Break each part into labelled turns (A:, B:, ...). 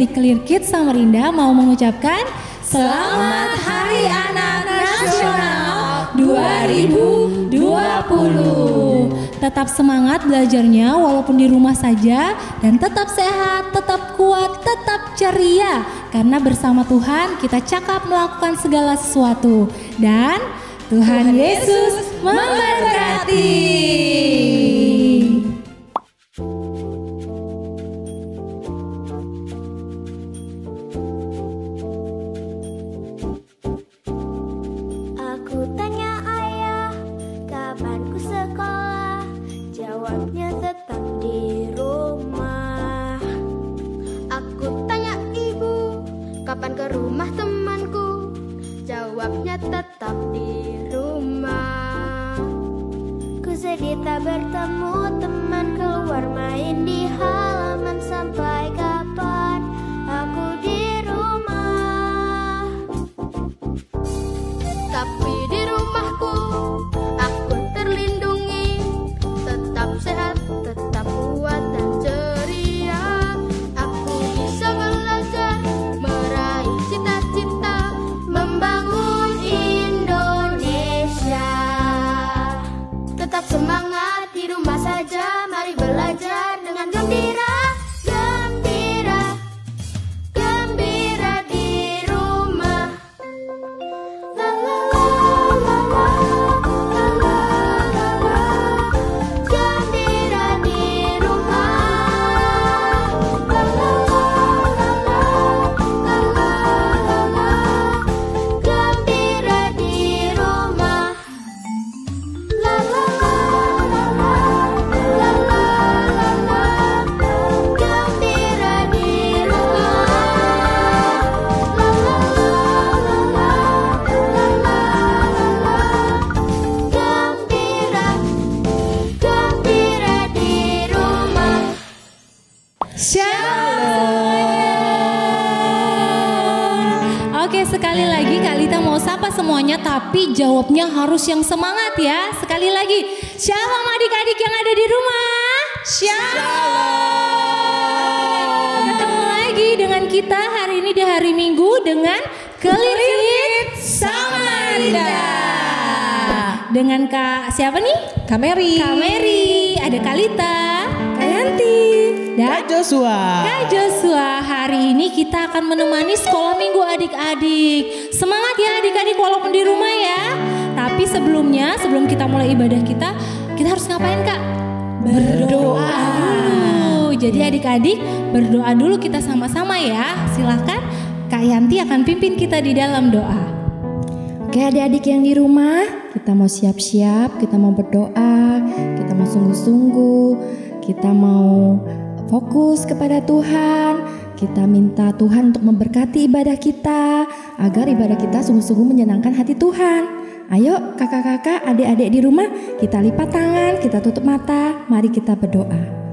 A: dari Clear Kids Samarinda mau mengucapkan Selamat Hari Anak Nasional 2020. Tetap semangat belajarnya walaupun di rumah saja, dan tetap sehat, tetap kuat, tetap ceria. Karena bersama Tuhan kita cakap melakukan segala sesuatu. Dan Tuhan Yesus memberkati.
B: Aku tanya ayah, kapan ku sekolah? Jawabnya tetap di rumah. Aku tanya ibu, kapan ke rumah temanku? Jawabnya tetap di rumah. Ku sedih tak bertemu teman, keluar main di halaman. Sampai kapan aku di rumah? Tapi di rumahku aku terlindungi, tetap sehat, tetap kuat dan ceria. Aku bisa belajar, meraih cita-cita, membangun Indonesia. Tetap semangat di rumah saja, mari belajar dengan gembira. Gembira, gembira di rumah. La la la la la, la la la la. Gembira di rumah. La la la la la, la la la la. Gembira di rumah. La la la la la, la la la la. Gembira di rumah. La la la la la, la la la la. Gembira, gembira di rumah.
A: Oke, sekali lagi Kak Lita mau sapa semuanya, tapi jawabnya harus yang semangat ya. Sekali lagi, shalom adik-adik yang ada di rumah. Shalom. Ketemu lagi dengan kita hari ini di hari Minggu dengan Clear Kids Samarinda. Dengan Kak siapa nih?
C: Kak Mary.
A: Kak Mary, ada Kak Lita, Kak Yanti, dan
C: Kak Joshua.
A: Kak Joshua. Hari ini kita akan menemani sekolah minggu adik-adik. Semangat ya adik-adik walaupun di rumah ya. Tapi sebelumnya, sebelum kita mulai ibadah kita harus ngapain Kak? Berdoa dulu. Jadi adik-adik berdoa dulu kita sama-sama ya. Silahkan Kak Yanti akan pimpin kita di dalam doa.
D: Oke adik-adik yang di rumah, kita mau siap-siap, kita mau berdoa, kita mau sungguh-sungguh, kita mau fokus kepada Tuhan, kita minta Tuhan untuk memberkati ibadah kita, agar ibadah kita sungguh-sungguh menyenangkan hati Tuhan. Ayo kakak-kakak, adik-adik di rumah, kita lipat tangan, kita tutup mata, mari kita berdoa.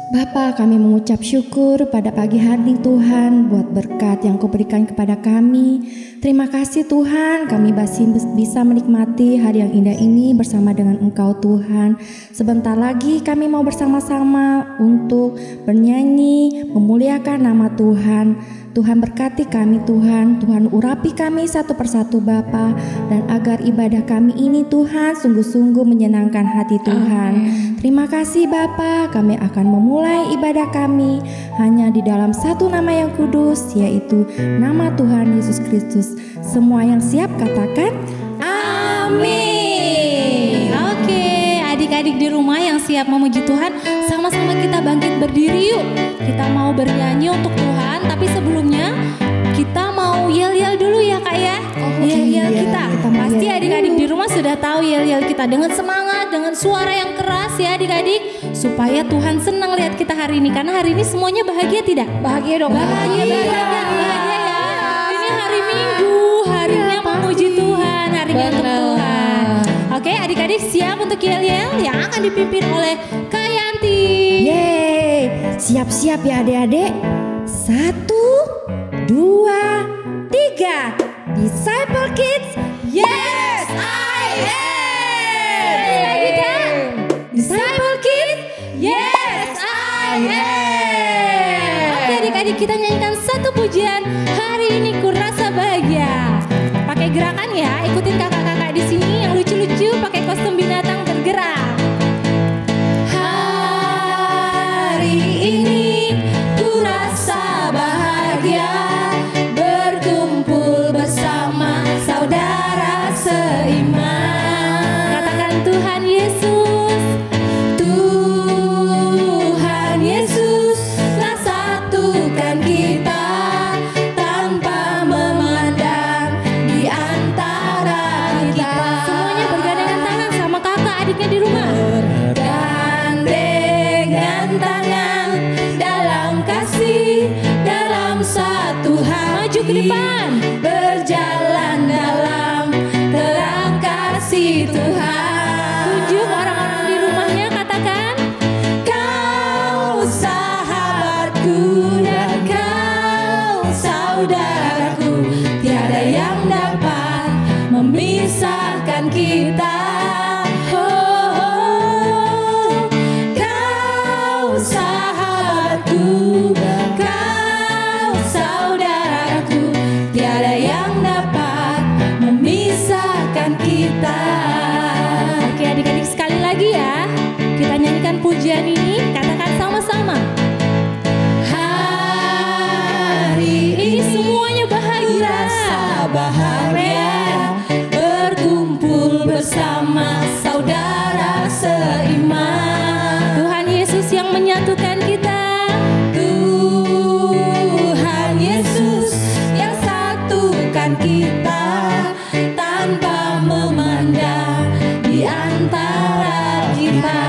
D: Bapa, kami mengucap syukur pada pagi hari Tuhan buat berkat yang Kau berikan kepada kami. Terima kasih Tuhan, kami masih bisa menikmati hari yang indah ini bersama dengan Engkau Tuhan. Sebentar lagi kami mau bersama-sama untuk bernyanyi, memuliakan nama Tuhan. Tuhan berkati kami Tuhan, Tuhan urapi kami satu persatu Bapa, dan agar ibadah kami ini Tuhan sungguh-sungguh menyenangkan hati Tuhan. Terima kasih Bapa, kami akan memulai ibadah kami hanya di dalam satu nama yang kudus, yaitu nama Tuhan Yesus Kristus. Semua yang siap katakan amin.
A: Oke, adik-adik di rumah yang siap memuji Tuhan, sama-sama kita bangkit berdiri yuk. Kita mau bernyanyi untuk Tuhan, tapi sebelumnya kita mau yel-yel dulu ya Kak ya. Yel-yel kita. Pasti adik-adik di rumah sudah tahu yel-yel kita dengan semangat, dengan suara yang keras ya adik-adik, supaya Tuhan senang lihat kita hari ini. Karena hari ini semuanya bahagia tidak? Bahagia dong. Bahagia ya. Ini hari Minggu, harinya memuji Tuhan, harinya untuk Tuhan. Oke, adik-adik siap untuk yel-yel yang akan dipimpin oleh Kak Yanti.
D: Yeay, siap-siap ya adik-adik. 1, 2, 3. Disciple Kids, yes I am.
A: Lagi Kak.
D: Disciple Kids, yes I am.
A: Oke kita nyanyikan satu pujian. Hari ini ku rasa bahagia. Pakai gerakan ya, ikutin kakak-kakak di sini yang lucu-lucu pakai kostum binatang bergerak. Hari ini ku rasa bahagia, berkumpul bersama saudara seiman. Katakan Tuhan Yesus, Tuhan Yesus telah satukan kita tanpa memandang di antara kita. Semuanya bergandengan tangan sama kakak adiknya di rumah. Bergandengan tangan dalam kasih, dalam satu hati. Maju ke depan, berjalan dalam terang kasih Tuhan. Tunjuk orang-orang di rumahnya, katakan, kau sahabatku dan kau saudaraku, tiada yang dapat memisahkan kita. Oh, kau sahabatku, kau saudaraku, tiada yang dapat memisahkan kita. Oke adik-adik, sekali lagi ya, kita nyanyikan pujian ini, katakan sama-sama. Hari ini semuanya bahagia, rasa bahagia, berkumpul bersama saudara seiman. Tuhan Yesus yang menyatukan kita, Tuhan Yesus yang satukan kita tanpa memandang di antara kita.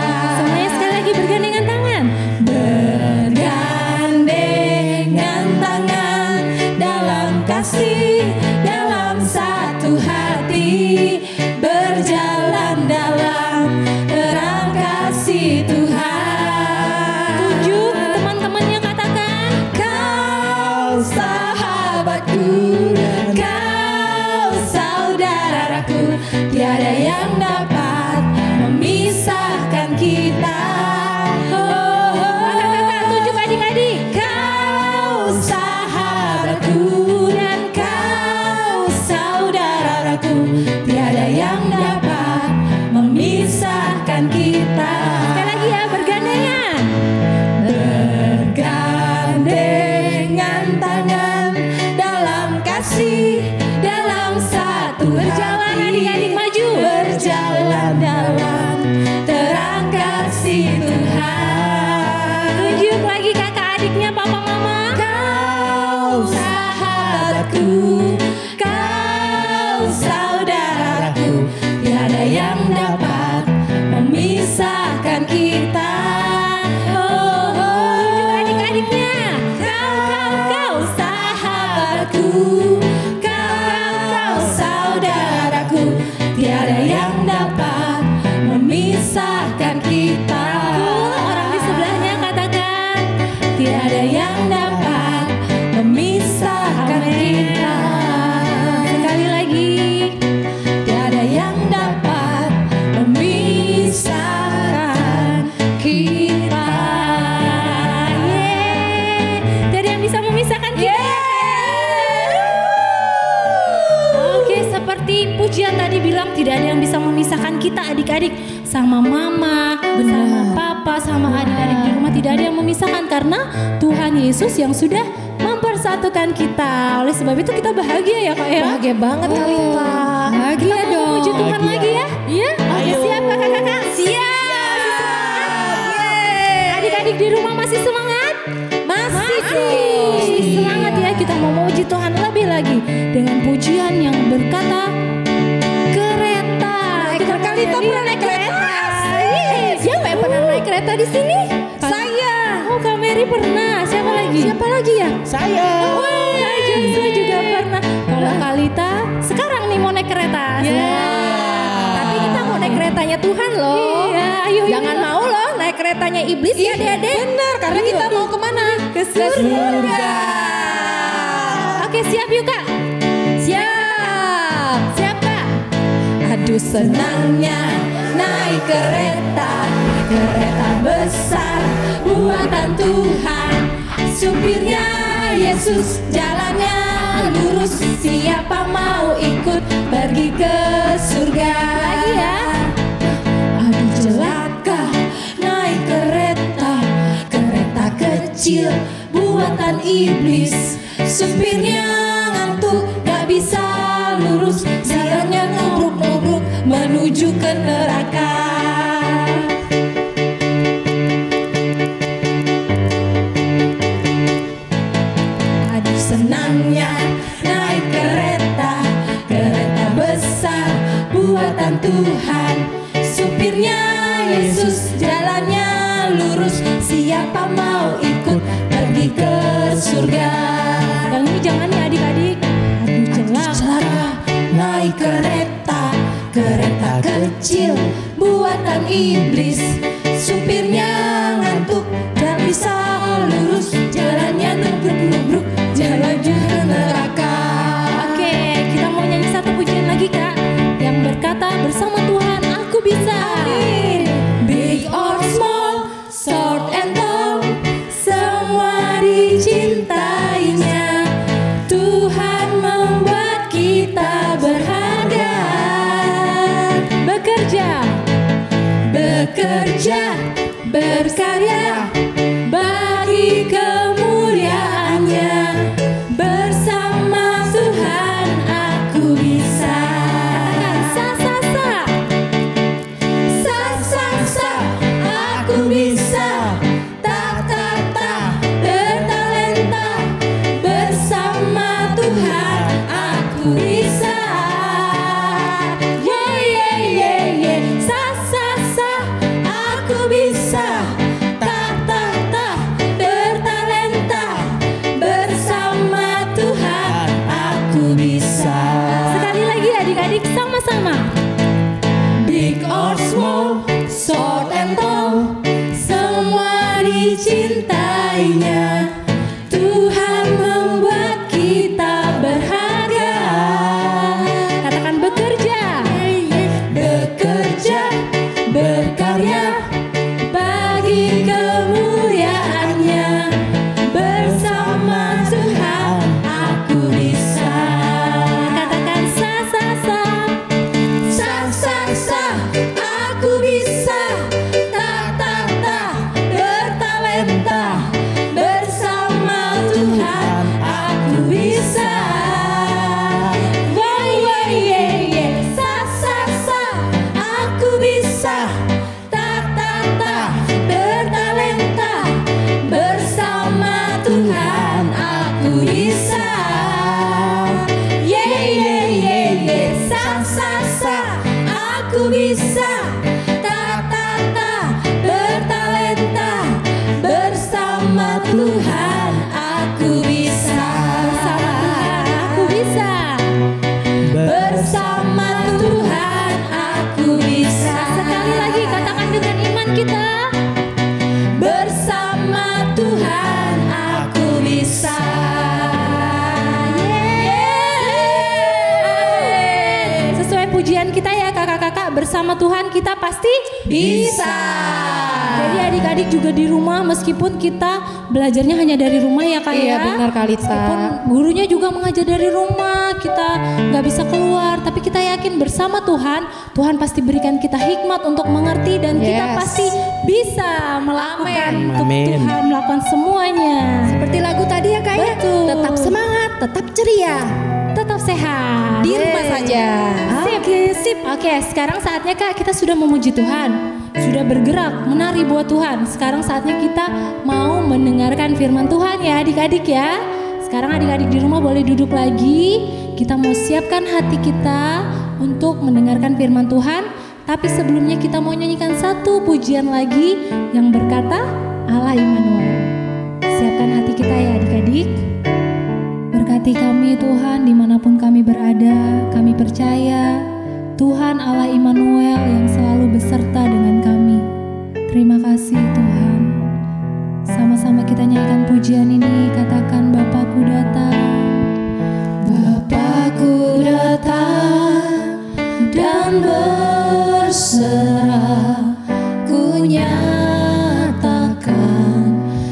A: Semuanya sekali lagi bergandengan tangan. Bergandengan tangan dalam kasih, dalam satu hati, berjalan dalam terang kasih Tuhan. Tunjuk teman-temannya, katakan, kau sahabatku, kau saudaraku, tiada yang dapat memisahkan kita. Kakak-kakak, tunjuk adik-adik, kau sahabatku dan kau saudaraku, tiada yang dapat memisahkan kita. Sekali lagi ya, bergandengan. Bergandengan tangan dalam kasih, dalam satu berjalan hati. Adik-adik maju, berjalan dalam terang kasih Tuhan. Tunjuk lagi kakak adiknya, papa mama. Kau sahabatku, kau saudaraku, tiada yang dapat memisahkan kita. Tunjuk adik-adiknya. Kau sahabatku, kau saudaraku, tiada yang dapat memisahkan kita. Orang di sebelahnya katakan, tiada yang dapat memisahkan kita. Sekali lagi, tiada yang dapat memisahkan kita. Yeay. Tiada yang bisa memisahkan kita. Oke, seperti pujian tadi bilang, tidak ada yang bisa memisahkan kita adik-adik. Sama mama, sama papa, sama adik-adik di rumah, tidak ada yang memisahkan karena Tuhan Yesus yang sudah mempersatukan kita. Oleh sebab itu kita bahagia ya kak ya.
D: Bahagia banget Kalita. Bahagia
A: Kita mau
D: dong.
A: memuji Tuhan
C: Bahagia.
A: lagi ya. Iya. Oke, siap kakak-kakak? Siap. Adik-adik di rumah masih semangat? Masih semangat ya. Kita mau memuji Tuhan lebih lagi dengan pujian yang berkata kereta. Kalita pernah naik kereta? Siapa yang pernah naik kereta di sini? Saya. Oh, Kak Mary pernah. Siapa lagi? Siapa lagi ya?
C: Saya.
A: Wah, Joshua juga pernah. Kalau Kalita sekarang nih mau naik kereta.
D: Tapi kita mau naik keretanya Tuhan loh.
A: Iya, ayo.
D: Jangan mau loh naik keretanya iblis ya adik-adik.
A: Benar, karena kita mau kemana? Ke surga. Oke, siap yuk kak. Siap. Siap kak. Aduh senangnya naik kereta, kereta besar buatan Tuhan. Supirnya
D: Yesus jalannya lurus, siapa mau ikut pergi ke surga. Lagi ya. Aduh celaka naik kereta, kereta kecil buatan iblis. Supirnya ngantuk gak bisa lurus, jalannya nubruk-nubruk menuju ke neraka. Aduh senangnya naik kereta, kereta besar buatan Tuhan. Supirnya Yesus jalannya lurus, siapa mau ikut pergi ke surga. Yang ini jangan ya adik-adik. Aduh celaka naik kereta, kereta kecil buatan iblis. Supirnya ngantuk gak bisa lurus, jalannya nubruk-nubruk jalan ke neraka. Oke, kita mau nyanyi satu pujian lagi Kak, yang berkata bersama Tuhan aku bisa. Big or small, short and tall, semua dicintainya. Tuhan membuat kita berharga. Bekerja, berkarya bagi kemuliaannya. Bersama Tuhan aku bisa. Sa, aku bisa. Ta, bertalenta. Bersama Tuhan aku bisa. Sa, aku bisa. Ta, bertalenta. Bersama Tuhan aku bisa. Sekali lagi adik-adik sama-sama. Big or small, short and tall, semua dicintainya. Tuhan membuat kita berharga. Katakan bekerja, berkarya bagi kemuliaannya. Bersama Tuhan aku bisa. Katakan sa, aku bisa. Ta, bertalenta. Bersama Tuhan aku bisa. Sa, aku bisa. Ta, bertalenta. Bersama Tuhan aku bisa. Sa, aku bisa. Ta, bertalenta. Bersama Tuhan aku bisa. Bersama Tuhan aku bisa. Sekali lagi katakan dengan iman kita. Bersama Tuhan aku bisa. Sesuai pujian kita ya kakak-kakak, bersama Tuhan kita pasti bisa. Jadi adik-adik juga di rumah, meskipun kita belajarnya hanya dari rumah ya kak
E: Iya
D: ya.
E: benar kali
D: Meskipun
E: Ta.
D: gurunya juga mengajar dari rumah, kita nggak bisa keluar, tapi kita yakin bersama Tuhan, Tuhan pasti berikan kita hikmat untuk mengerti dan kita
E: Yes.
D: pasti bisa melakukan untuk
C: Amin.
D: Tuhan melakukan semuanya.
E: Seperti lagu tadi ya Kak ya.
D: Betul.
E: Tetap semangat, tetap ceria.
D: Tetap sehat.
E: Di rumah saja.
D: Sip. Oke, sekarang saatnya kak kita sudah memuji Tuhan, sudah bergerak menari buat Tuhan. Sekarang saatnya kita mau mendengarkan firman Tuhan ya adik-adik ya. Sekarang adik-adik di rumah boleh duduk lagi. Kita mau siapkan hati kita untuk mendengarkan firman Tuhan. Tapi sebelumnya kita mau nyanyikan satu pujian lagi yang berkata Allah Immanuel. Siapkan hati kita ya adik-adik. Berkati kami Tuhan dimanapun kami berada. Kami percaya Tuhan Allah Immanuel yang selalu beserta dengan kami. Terima kasih Tuhan. Sama-sama kita nyanyikan pujian ini. Katakan Bapakku datang. Bapakku datang dan berserah. Ku nyatakan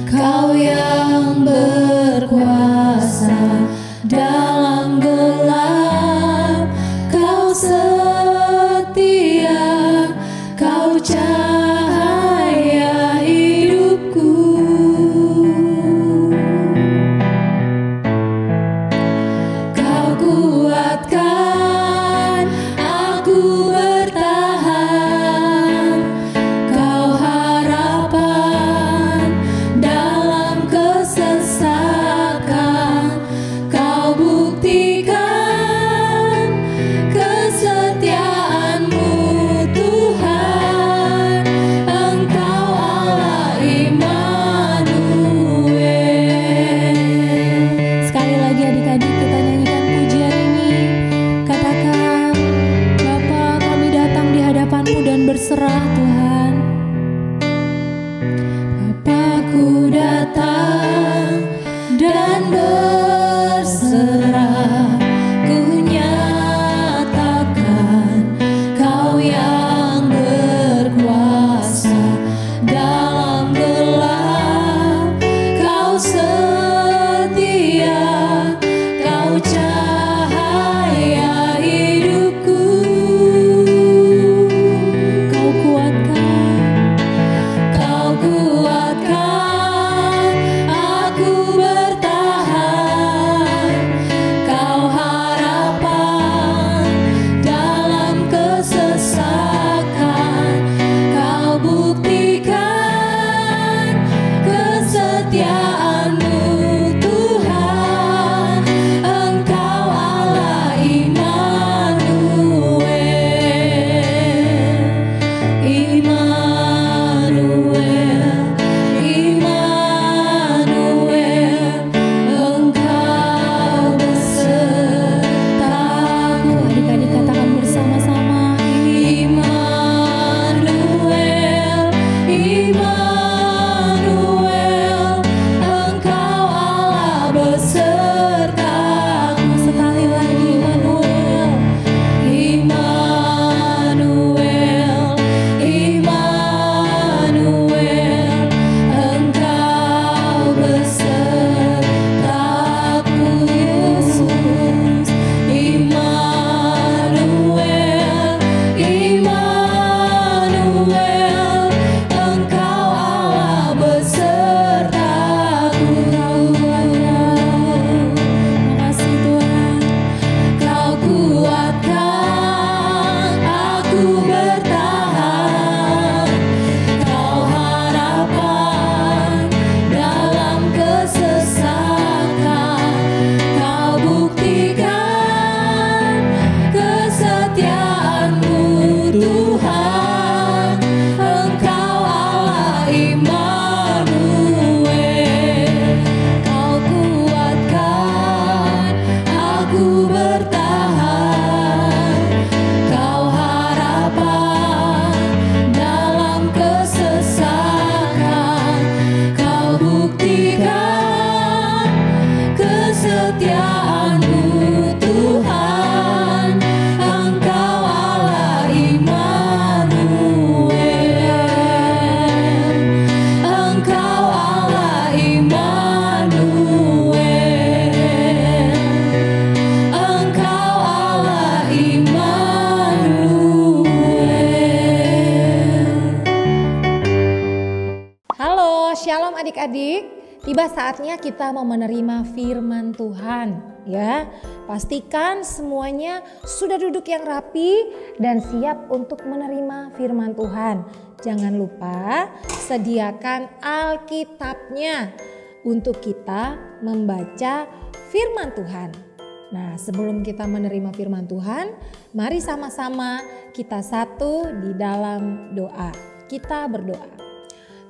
D: Kau yang berkuasa.
A: dalam gelap Kau setia, Kau cahaya hidupku. Kau kuatkan aku bertahan, Kau harapan dalam kesesakan. Kau buktikan kesetiaan-Mu Tuhan, Engkau Allah Immanuel. Sekali lagi adik-adik kita nyanyikan pujian ini. Katakan, Bapa, kami datang di hadapan-Mu dan berserah Tuhan. Bapakku datang dan berserah, ku nyatakan Kau yang berkuasa dalam gelap. Kau setia, Kau cahaya hidupku. Kau kuatkan aku bertahan, Kau harapan dalam kesesakan. Kau buktikan kesetiaan-Mu Tuhan, Engkau Allah Immanuel. Immanuel, Immanuel, Engkau besertaku. Adik-adik katakan bersama-sama, Immanuel, Immanuel, Engkau Allah besertaku. Sekali lagi, Immanuel, Immanuel, Immanuel, Engkau besertaku. Yesus, Immanuel, Immanuel, Engkau Allah besertaku. Makasih Tuhan. Kau kuatkan aku bertahan, Kau harapan dalam kesesakan. Kau buktikan kesetiaan-Mu Tuhan, Engkau Allah Immanuel. Kau kuatkan aku bertahan, Kau harapan dalam kesesakan. Kau buktikan kesetiaan-Mu Tuhan, Engkau Allah Immanuel. Engkau Allah Immanuel. Engkau Allah Immanuel.
E: Halo, shalom adik-adik. Tiba saatnya kita mau menerima firman Tuhan, ya. Pastikan semuanya sudah duduk yang rapi dan siap untuk menerima firman Tuhan. Jangan lupa sediakan Alkitabnya untuk kita membaca firman Tuhan. Nah, sebelum kita menerima firman Tuhan, mari sama-sama kita satu di dalam doa. Kita berdoa.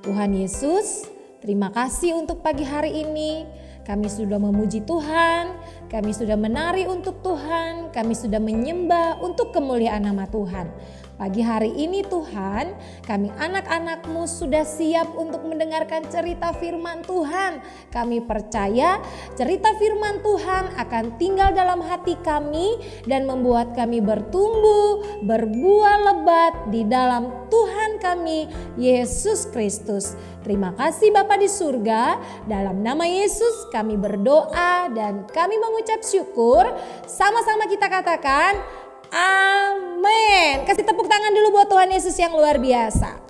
E: Tuhan Yesus, terima kasih untuk pagi hari ini. Kami sudah memuji Tuhan, kami sudah menari untuk Tuhan, kami sudah menyembah untuk kemuliaan nama Tuhan. Pagi hari ini Tuhan, kami anak-anak-Mu sudah siap untuk mendengarkan cerita firman Tuhan. Kami percaya cerita firman Tuhan akan tinggal dalam hati kami dan membuat kami bertumbuh, berbuah lebat di dalam Tuhan kami, Yesus Kristus. Terima kasih Bapa di surga, dalam nama Yesus kami berdoa dan kami mengucap syukur. Sama-sama kita katakan amin. Kasih tepuk tangan dulu buat Tuhan Yesus yang luar biasa.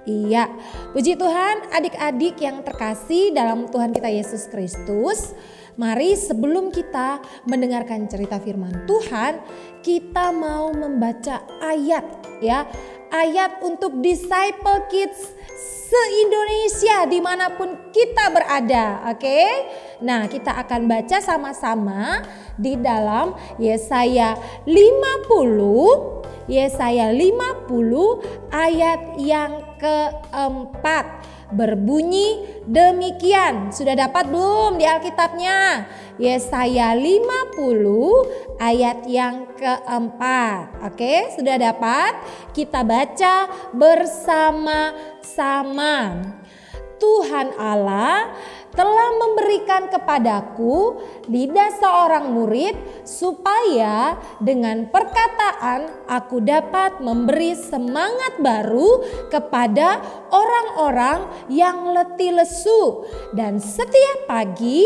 E: Iya, puji Tuhan, adik-adik yang terkasih dalam Tuhan kita Yesus Kristus. Mari sebelum kita mendengarkan cerita firman Tuhan, kita mau membaca ayat ya. Ayat untuk Disciple Kids se-Indonesia dimanapun kita berada, oke? Nah, kita akan baca sama-sama di dalam Yesaya 50 ayat yang keempat. Berbunyi demikian. Sudah dapat belum di Alkitabnya? Yesaya 50 ayat yang keempat. Oke, sudah dapat? Kita baca bersama-sama. Tuhan Allah telah memberikan kepadaku lidah seorang murid supaya dengan perkataan aku dapat memberi semangat baru kepada orang-orang yang letih lesu, dan setiap pagi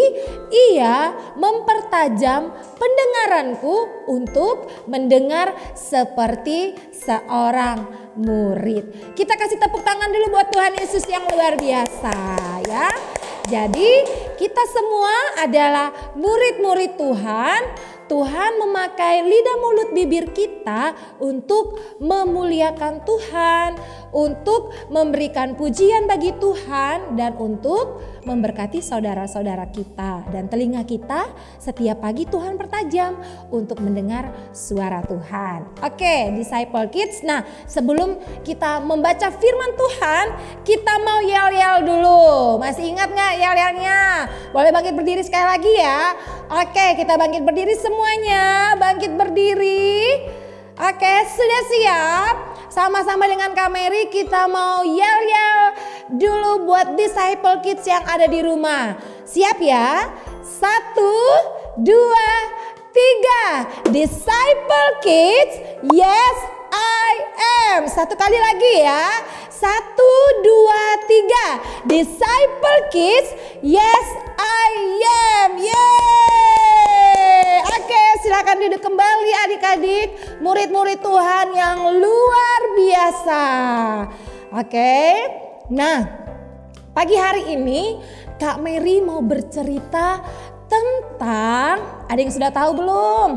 E: ia mempertajam pendengaranku untuk mendengar seperti seorang murid. Kita kasih tepuk tangan dulu buat Tuhan Yesus yang luar biasa ya. Jadi kita semua adalah murid-murid Tuhan. Tuhan memakai lidah mulut bibir kita untuk memuliakan Tuhan, untuk memberikan pujian bagi Tuhan, dan untuk memberkati saudara-saudara kita. Dan telinga kita setiap pagi Tuhan pertajam untuk mendengar suara Tuhan. Oke, Disciple Kids. Nah, sebelum kita membaca firman Tuhan, kita mau yel-yel dulu. Masih ingat gak yel-yelnya? Boleh bangkit berdiri sekali lagi ya. Oke, kita bangkit berdiri semuanya. Bangkit berdiri. Oke, sudah siap? Sama-sama dengan Kak Mary kita mau yel-yel dulu buat Disciple Kids yang ada di rumah. Siap ya? 1, 2, 3. Disciple Kids, yes I am. Satu kali lagi ya. 1, 2, 3. Disciple Kids, yes I am. Yeay. Oke, silakan duduk kembali adik-adik, murid-murid Tuhan yang luar biasa. Oke. Nah, pagi hari ini Kak Mary mau bercerita tentang, ada yang sudah tahu belum?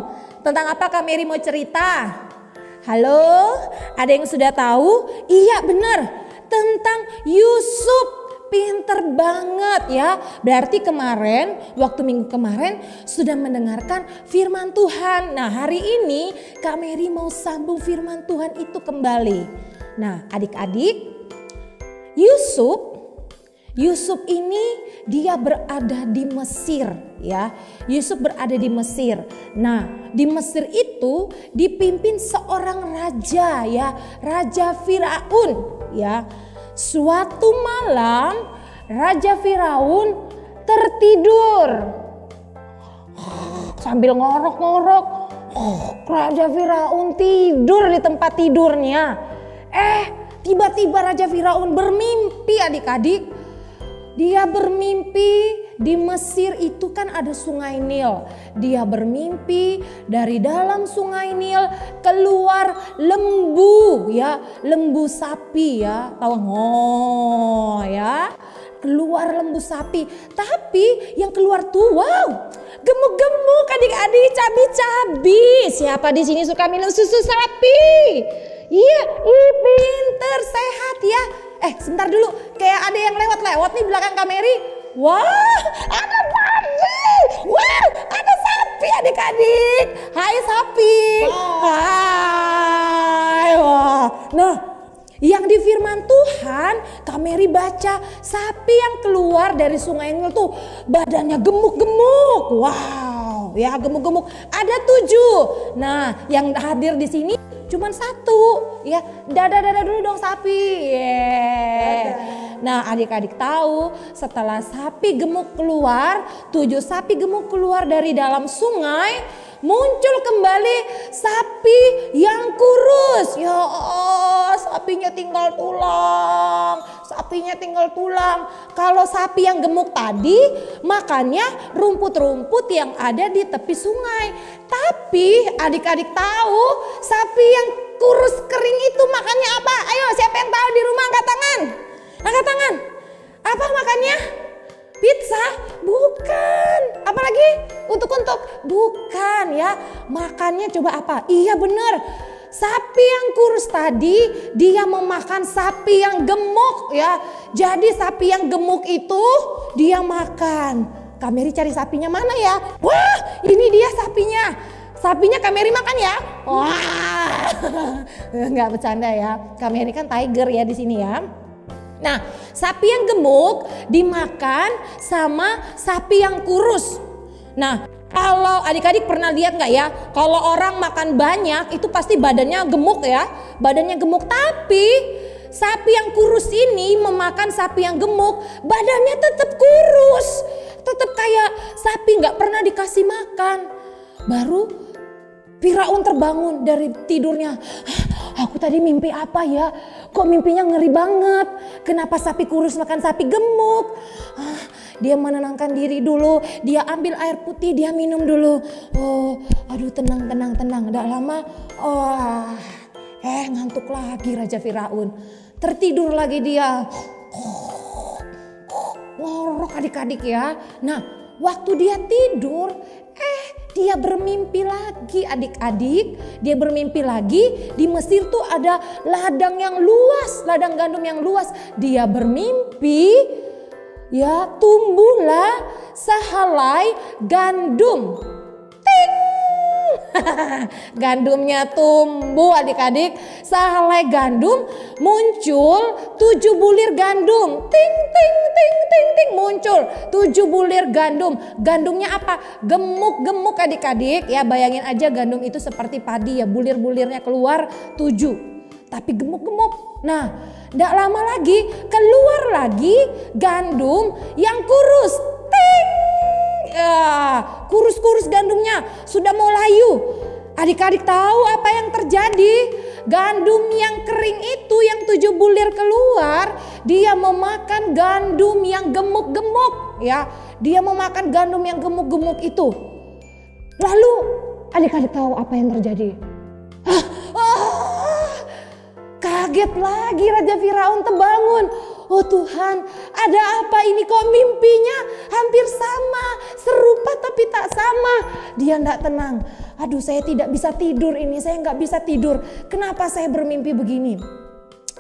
E: Tentang apa Kak Mary mau cerita? Halo, ada yang sudah tahu? Iya benar, tentang Yusuf. Pinter banget ya. Berarti kemarin, waktu minggu kemarin sudah mendengarkan firman Tuhan. Nah, hari ini Kak Mary mau sambung firman Tuhan itu kembali. Nah, adik-adik, Yusuf ini dia berada di Mesir ya. Yusuf berada di Mesir. Nah, di Mesir itu dipimpin seorang raja ya, Raja Firaun ya. Suatu malam Raja Firaun tertidur. Sambil ngorok-ngorok, Raja Firaun tidur di tempat tidurnya. Tiba-tiba Raja Firaun bermimpi adik-adik. Dia bermimpi di Mesir itu kan ada sungai Nil. Dia bermimpi dari dalam sungai Nil keluar lembu ya, lembu sapi ya, tahu ya. Keluar lembu sapi, tapi yang keluar tuh wow, gemuk-gemuk adik-adik, cabi-cabi. Siapa di sini suka minum susu sapi? Iya, pinter, sehat ya. Sebentar dulu, kayak ada yang lewat-lewat nih belakang Kak Mary. Wah, ada sapi. Wah, ada sapi adik-adik. Hai sapi. Hai. Wah. Nah, yang di firman Tuhan, Kak Mary baca sapi yang keluar dari sungai Nil tuh badannya gemuk-gemuk. Wow, ya gemuk-gemuk. Ada 7. Nah, yang hadir di sini cuman 1 ya. Dadah dulu dong sapi. Nah, adik-adik tahu setelah sapi gemuk keluar, 7 sapi gemuk keluar dari dalam sungai, muncul kembali sapi yang kurus. Ya Allah, sapi sapinya tinggal tulang. Sapinya tinggal tulang. Kalau sapi yang gemuk tadi makannya rumput-rumput yang ada di tepi sungai. Tapi adik-adik tahu sapi yang kurus kering itu makannya apa? Ayo siapa yang tahu di rumah angkat tangan. Angkat tangan. Apa makannya? Pizza? Bukan. Apalagi? Untuk-untuk? Bukan ya. Makannya coba apa? Iya bener. Sapi yang kurus tadi dia memakan sapi yang gemuk ya. Jadi sapi yang gemuk itu dia makan. Kak Mary cari sapinya mana ya? Wah ini dia sapinya. Sapinya Kak Mary makan ya? Wah nggak bercanda ya. Kak Mary kan tiger ya di sini ya. Nah, sapi yang gemuk dimakan sama sapi yang kurus. Nah, kalau adik-adik pernah lihat nggak ya? Kalau orang makan banyak itu pasti badannya gemuk ya. Badannya gemuk, tapi sapi yang kurus ini memakan sapi yang gemuk, badannya tetap kurus. Tetap kayak sapi nggak pernah dikasih makan. Baru Firaun terbangun dari tidurnya. Aku tadi mimpi apa ya? Kok mimpinya ngeri banget? Kenapa sapi kurus makan sapi gemuk? Dia menenangkan diri dulu. Dia ambil air putih, dia minum dulu. Oh, aduh tenang. Nggak lama, ngantuk lagi Raja Firaun. Tertidur lagi dia. Ngorok adik-adik ya. Nah, waktu dia tidur, dia bermimpi lagi adik-adik. Dia bermimpi lagi di Mesir tuh ada ladang yang luas, ladang gandum yang luas. Dia bermimpi ya tumbuhlah sehelai gandum. Ting! Gandumnya tumbuh adik-adik. Sehelai gandum muncul 7 bulir gandum. Ting ting ting ting ting muncul 7 bulir gandum. Gandumnya apa? Gemuk-gemuk adik-adik ya. Bayangin aja gandum itu seperti padi ya. Bulir-bulirnya keluar 7. Tapi gemuk-gemuk. Nah, tidak lama lagi keluar lagi gandum yang kurus. Ting! Kurus-kurus gandumnya sudah mau layu. Adik-adik tahu apa yang terjadi? Gandum yang kering itu yang 7 bulir keluar, dia memakan gandum yang gemuk-gemuk ya. Dia memakan gandum yang gemuk-gemuk itu. Lalu adik-adik tahu apa yang terjadi? Kaget lagi Raja Firaun terbangun. Oh Tuhan, ada apa ini? Kok mimpinya hampir sama, serupa tapi tak sama. Dia tidak tenang. Aduh, saya tidak bisa tidur ini, saya nggak bisa tidur. Kenapa saya bermimpi begini?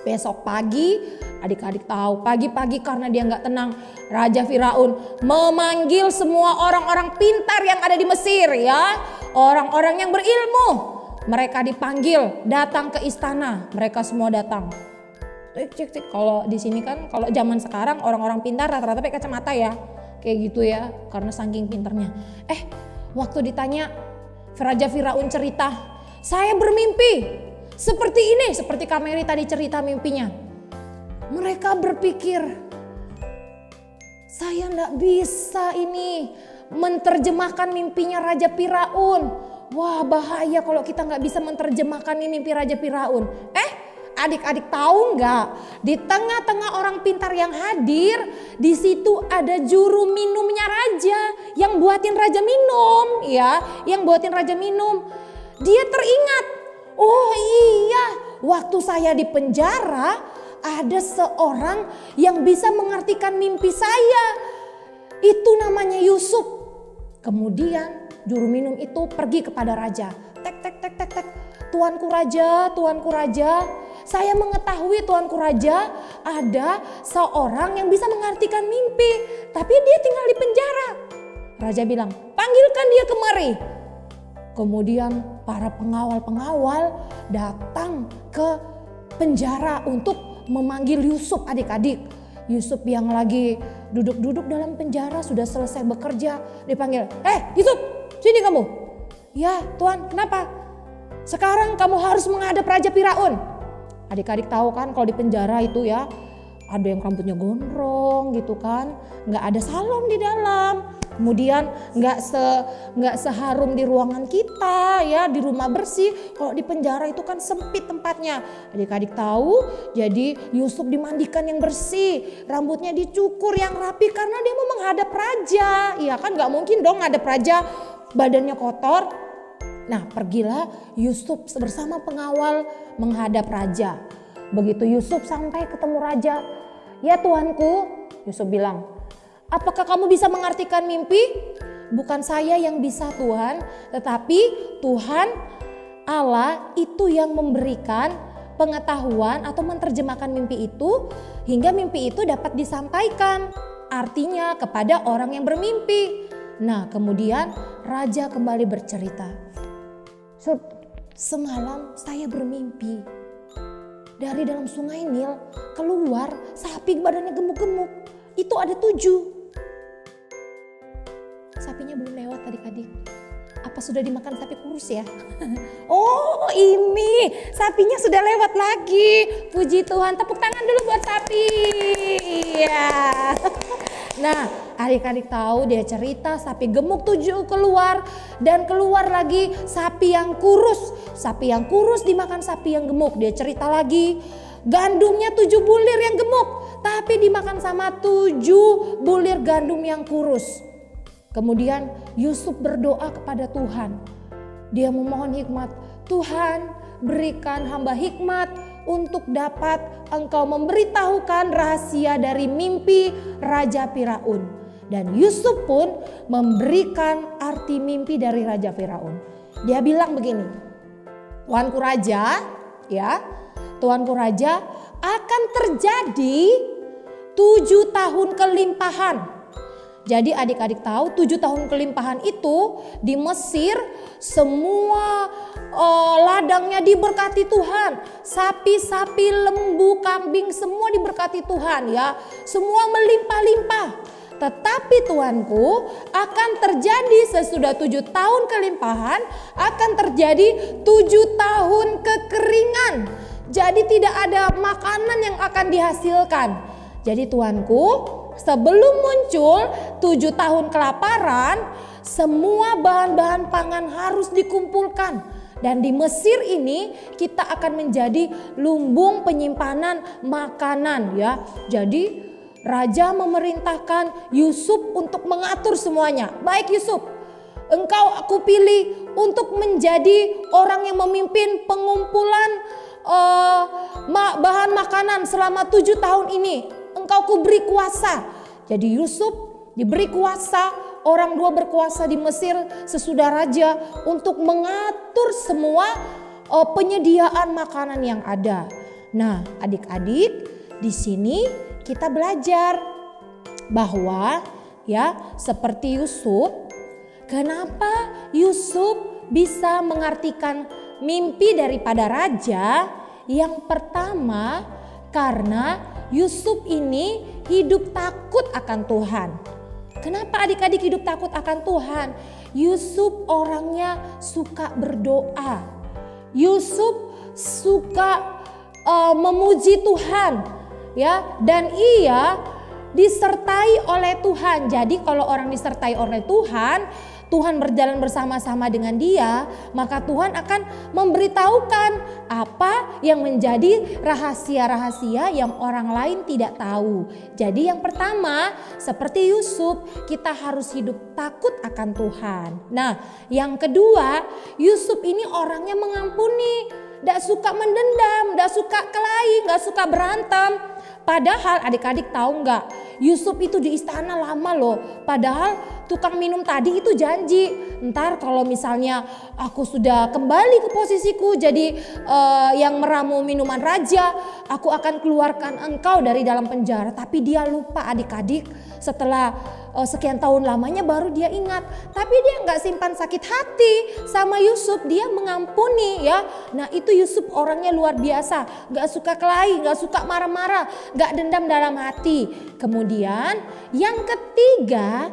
E: Besok pagi, adik-adik tahu, pagi-pagi karena dia nggak tenang, Raja Firaun memanggil semua orang-orang pintar yang ada di Mesir ya, orang-orang yang berilmu. Mereka dipanggil datang ke istana, mereka semua datang. Cek. Kalau di sini kan, kalau zaman sekarang orang-orang pintar rata-rata pakai kacamata ya, kayak gitu ya, karena saking pintarnya. Waktu ditanya, Raja Firaun cerita, saya bermimpi seperti ini, seperti Kak Mary tadi cerita mimpinya. Mereka berpikir, saya nggak bisa ini menerjemahkan mimpinya Raja Firaun. Wah bahaya kalau kita nggak bisa menerjemahkan ini mimpi Raja Firaun. Adik-adik tahu nggak? Di tengah-tengah orang pintar yang hadir, di situ ada juru minumnya raja yang buatin raja minum, ya, yang buatin raja minum. Dia teringat, oh iya, waktu saya di penjara ada seorang yang bisa mengartikan mimpi saya. Itu namanya Yusuf. Kemudian juru minum itu pergi kepada raja. Tek. Tuanku raja, saya mengetahui Tuanku Raja ada seorang yang bisa mengartikan mimpi, tapi dia tinggal di penjara. Raja bilang, panggilkan dia kemari. Kemudian para pengawal-pengawal datang ke penjara untuk memanggil Yusuf adik-adik. Yusuf yang lagi duduk-duduk dalam penjara sudah selesai bekerja, dipanggil, Yusuf sini kamu. Ya Tuan, kenapa? Sekarang kamu harus menghadap Raja Firaun. Adik-adik tahu kan kalau di penjara itu ya ada yang rambutnya gondrong gitu kan, nggak ada salon di dalam. Kemudian nggak seharum di ruangan kita ya, di rumah bersih. Kalau di penjara itu kan sempit tempatnya. Adik-adik tahu, jadi Yusuf dimandikan yang bersih, rambutnya dicukur yang rapi karena dia mau menghadap raja. Iya kan, nggak mungkin dong ngadep raja badannya kotor. Nah, pergilah Yusuf bersama pengawal menghadap raja. Begitu Yusuf sampai ketemu raja, "Ya Tuanku," Yusuf bilang, "apakah kamu bisa mengartikan mimpi?" "Bukan saya yang bisa Tuhan, tetapi Tuhan Allah itu yang memberikan pengetahuan atau menerjemahkan mimpi itu hingga mimpi itu dapat disampaikan artinya kepada orang yang bermimpi." Nah, kemudian raja kembali bercerita, "Semalam saya bermimpi. Dari dalam sungai Nil keluar sapi badannya gemuk-gemuk. Itu ada 7. Sapinya belum lewat adik-adik. Apa sudah dimakan sapi kurus ya? Oh ini sapinya sudah lewat lagi. Puji Tuhan, tepuk tangan dulu buat sapi. Ya. Nah, adik-adik tahu dia cerita sapi gemuk 7 keluar dan keluar lagi sapi yang kurus. Sapi yang kurus dimakan sapi yang gemuk. Dia cerita lagi gandumnya 7 bulir yang gemuk tapi dimakan sama 7 bulir gandum yang kurus. Kemudian Yusuf berdoa kepada Tuhan. Dia memohon hikmat. "Tuhan, berikan hamba hikmat untuk dapat Engkau memberitahukan rahasia dari mimpi Raja Firaun." Dan Yusuf pun memberikan arti mimpi dari Raja Firaun. Dia bilang begini, "Tuanku Raja, ya, Tuanku Raja, akan terjadi 7 tahun kelimpahan." Jadi adik-adik tahu 7 tahun kelimpahan itu di Mesir semua ladangnya diberkati Tuhan. Sapi-sapi, lembu, kambing semua diberkati Tuhan ya. Semua melimpah-limpah. Tetapi Tuanku, akan terjadi sesudah 7 tahun kelimpahan akan terjadi 7 tahun kekeringan. Jadi tidak ada makanan yang akan dihasilkan. Jadi Tuanku, sebelum muncul 7 tahun kelaparan, semua bahan-bahan pangan harus dikumpulkan. Dan di Mesir ini kita akan menjadi lumbung penyimpanan makanan ya. Jadi raja memerintahkan Yusuf untuk mengatur semuanya. "Baik Yusuf, engkau aku pilih untuk menjadi orang yang memimpin pengumpulan bahan makanan selama 7 tahun ini. Engkau kuberi kuasa." Jadi Yusuf diberi kuasa, orang 2 berkuasa di Mesir sesudah raja untuk mengatur semua penyediaan makanan yang ada. Nah, adik-adik, di sini kita belajar bahwa ya seperti Yusuf, kenapa Yusuf bisa mengartikan mimpi daripada raja? Yang pertama, karena Yusuf ini hidup takut akan Tuhan. Kenapa adik-adik hidup takut akan Tuhan? Yusuf orangnya suka berdoa. Yusuf suka memuji Tuhan, ya, dan ia disertai oleh Tuhan. Jadi kalau orang disertai oleh Tuhan, Tuhan berjalan bersama-sama dengan dia, maka Tuhan akan memberitahukan apa yang menjadi rahasia-rahasia yang orang lain tidak tahu. Jadi yang pertama, seperti Yusuf, kita harus hidup takut akan Tuhan. Nah, yang kedua, Yusuf ini orangnya mengampuni, gak suka mendendam, gak suka kelahi, gak suka berantem. Padahal adik-adik tahu nggak, Yusuf itu di istana lama loh. Padahal tukang minum tadi itu janji, ntar kalau misalnya aku sudah kembali ke posisiku jadi yang meramu minuman raja, aku akan keluarkan engkau dari dalam penjara. Tapi dia lupa adik-adik, setelah sekian tahun lamanya baru dia ingat. Tapi dia nggak simpan sakit hati sama Yusuf, dia mengampuni ya. Nah itu Yusuf orangnya luar biasa, nggak suka kelahi, nggak suka marah-marah, nggak dendam dalam hati. Kemudian yang ketiga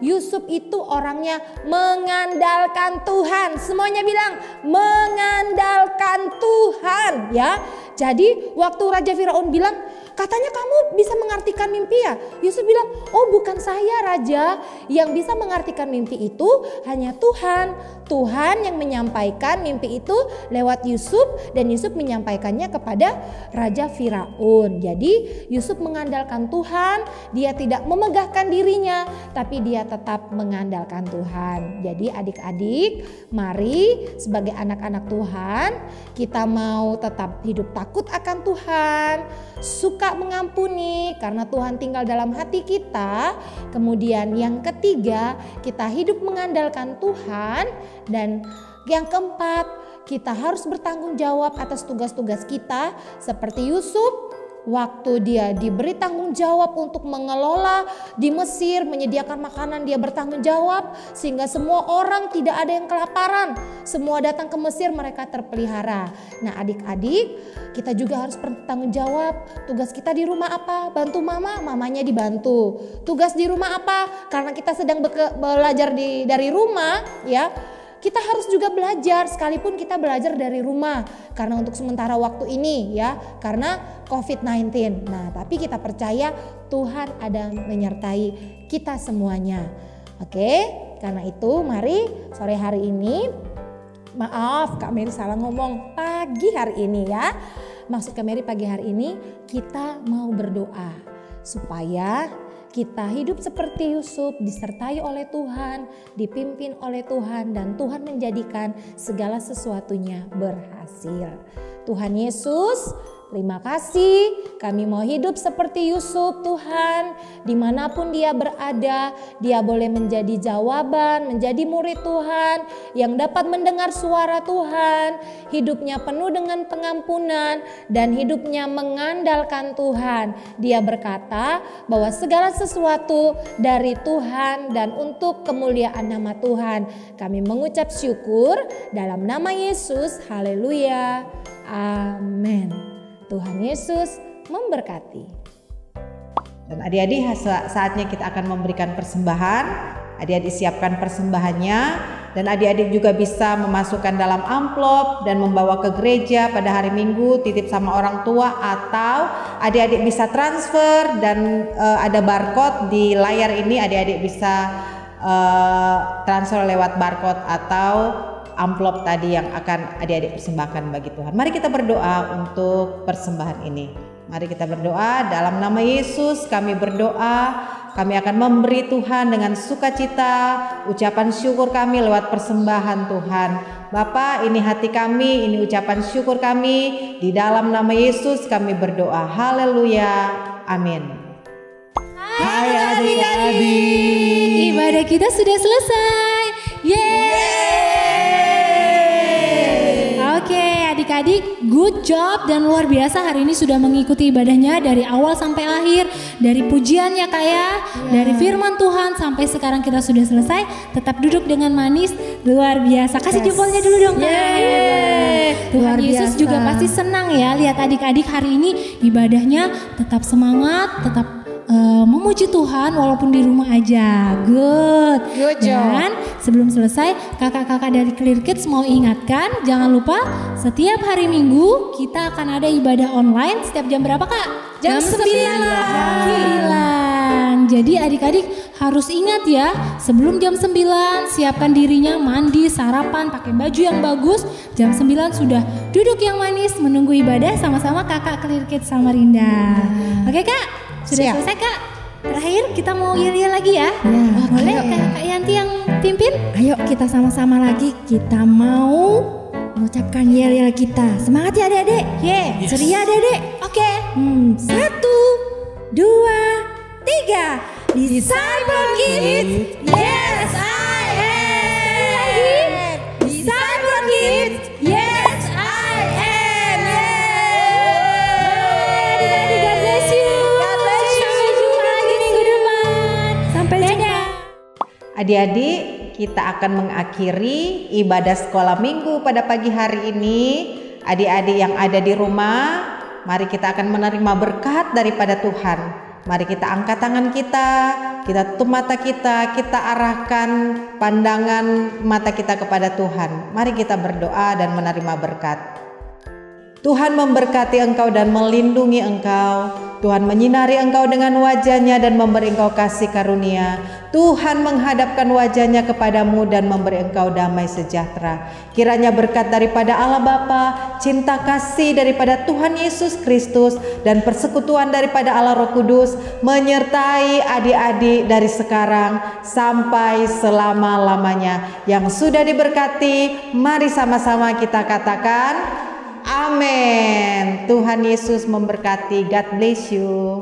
E: Yusuf itu orangnya mengandalkan Tuhan. Semuanya bilang mengandalkan Tuhan ya. Jadi waktu Raja Firaun bilang, katanya kamu bisa mengartikan mimpi ya? Yusuf bilang, oh bukan saya raja, yang bisa mengartikan mimpi itu hanya Tuhan. Tuhan yang menyampaikan mimpi itu lewat Yusuf dan Yusuf menyampaikannya kepada Raja Firaun. Jadi Yusuf mengandalkan Tuhan, dia tidak memegahkan dirinya tapi dia tetap mengandalkan Tuhan. Jadi adik-adik, mari sebagai anak-anak Tuhan kita mau tetap hidup takut akan Tuhan, suka mengampuni karena Tuhan tinggal dalam hati kita. Kemudian yang ketiga, kita hidup mengandalkan Tuhan. Dan yang keempat, kita harus bertanggung jawab atas tugas-tugas kita seperti Yusuf. Waktu dia diberi tanggung jawab untuk mengelola di Mesir, menyediakan makanan, dia bertanggung jawab sehingga semua orang tidak ada yang kelaparan. Semua datang ke Mesir, mereka terpelihara. Nah adik-adik, kita juga harus bertanggung jawab. Tugas kita di rumah apa? Bantu mama, mamanya dibantu. Tugas di rumah apa? Karena kita sedang belajar dari rumah ya. Kita harus juga belajar sekalipun kita belajar dari rumah karena untuk sementara waktu ini ya, karena COVID-19. Nah, tapi kita percaya Tuhan ada menyertai kita semuanya. Oke, karena itu mari sore hari ini, maaf Kak Mary salah ngomong, pagi hari ini ya. Maksud Kak Mary pagi hari ini kita mau berdoa supaya kita hidup seperti Yusuf, disertai oleh Tuhan, dipimpin oleh Tuhan, dan Tuhan menjadikan segala sesuatunya berhasil. Tuhan Yesus, terima kasih, kami mau hidup seperti Yusuf Tuhan. Dimanapun dia berada, dia boleh menjadi jawaban, menjadi murid Tuhan yang dapat mendengar suara Tuhan. Hidupnya penuh dengan pengampunan dan hidupnya mengandalkan Tuhan. Dia berkata bahwa segala sesuatu dari Tuhan dan untuk kemuliaan nama Tuhan. Kami mengucap syukur dalam nama Yesus, haleluya, amin. Tuhan Yesus memberkati.
F: Dan adik-adik, saatnya kita akan memberikan persembahan. Adik-adik siapkan persembahannya, dan adik-adik juga bisa memasukkan dalam amplop dan membawa ke gereja pada hari Minggu, titip sama orang tua, atau adik-adik bisa transfer dan ada barcode di layar ini, adik-adik bisa transfer lewat barcode atau amplop tadi yang akan adik-adik persembahkan bagi Tuhan. Mari kita berdoa untuk persembahan ini. Mari kita berdoa dalam nama Yesus. Kami berdoa, kami akan memberi Tuhan dengan sukacita, ucapan syukur kami lewat persembahan Tuhan. Bapa, ini hati kami, ini ucapan syukur kami. Di dalam nama Yesus kami berdoa. Haleluya. Amin.
C: Hai adik-adik.
A: Ibadah kita sudah selesai. Yeay. Oke adik-adik, good job dan luar biasa hari ini sudah mengikuti ibadahnya dari awal sampai akhir. Dari pujian ya Kak ya, dari firman Tuhan sampai sekarang kita sudah selesai. Tetap duduk dengan manis, luar biasa. Kasih jempolnya dulu dong Kak. Tuhan Yesus juga pasti senang ya lihat adik-adik hari ini ibadahnya tetap semangat, tetap memuji Tuhan walaupun di rumah aja. Good job. Dan sebelum selesai, kakak-kakak dari Clear Kids mau ingatkan, jangan lupa setiap hari Minggu kita akan ada ibadah online. Setiap jam berapa Kak? Jam 9. Jadi adik-adik harus ingat ya, sebelum jam 9 siapkan dirinya, mandi, sarapan, pakai baju yang bagus. Jam 9 sudah duduk yang manis menunggu ibadah sama-sama kakak Clear Kids Samarinda. Oke Kak? Sudah selesai Kak. Terakhir kita mau yel-yel lagi ya. Boleh Kak Yanti yang pimpin?
D: Ayo kita sama-sama lagi. Kita mau mengucapkan yel-yel kita. Semangat ya adik-adik. Ceria adik-adik. Oke. 1, 2, 3. Disciple Kids. Yes I am. Disciple Kids. Yes I am. Adik-adik, God bless you. Sampai jumpa lagi minggu depan. Sampai jumpa.
F: Adik-adik, kita akan mengakhiri ibadah sekolah minggu pada pagi hari ini. Adik-adik yang ada di rumah, mari kita akan menerima berkat daripada Tuhan. Mari kita angkat tangan kita tutup mata kita arahkan pandangan mata kita kepada Tuhan. Mari kita berdoa dan menerima berkat. Tuhan memberkati engkau dan melindungi engkau. Tuhan menyinari engkau dengan wajah-Nya dan memberi engkau kasih karunia. Tuhan menghadapkan wajah-Nya kepadamu dan memberi engkau damai sejahtera. Kiranya berkat daripada Allah Bapa, cinta kasih daripada Tuhan Yesus Kristus, dan persekutuan daripada Allah Roh Kudus menyertai adik-adik dari sekarang sampai selama-lamanya. Yang sudah diberkati, mari sama-sama kita katakan amin. Tuhan Yesus memberkati. God bless you.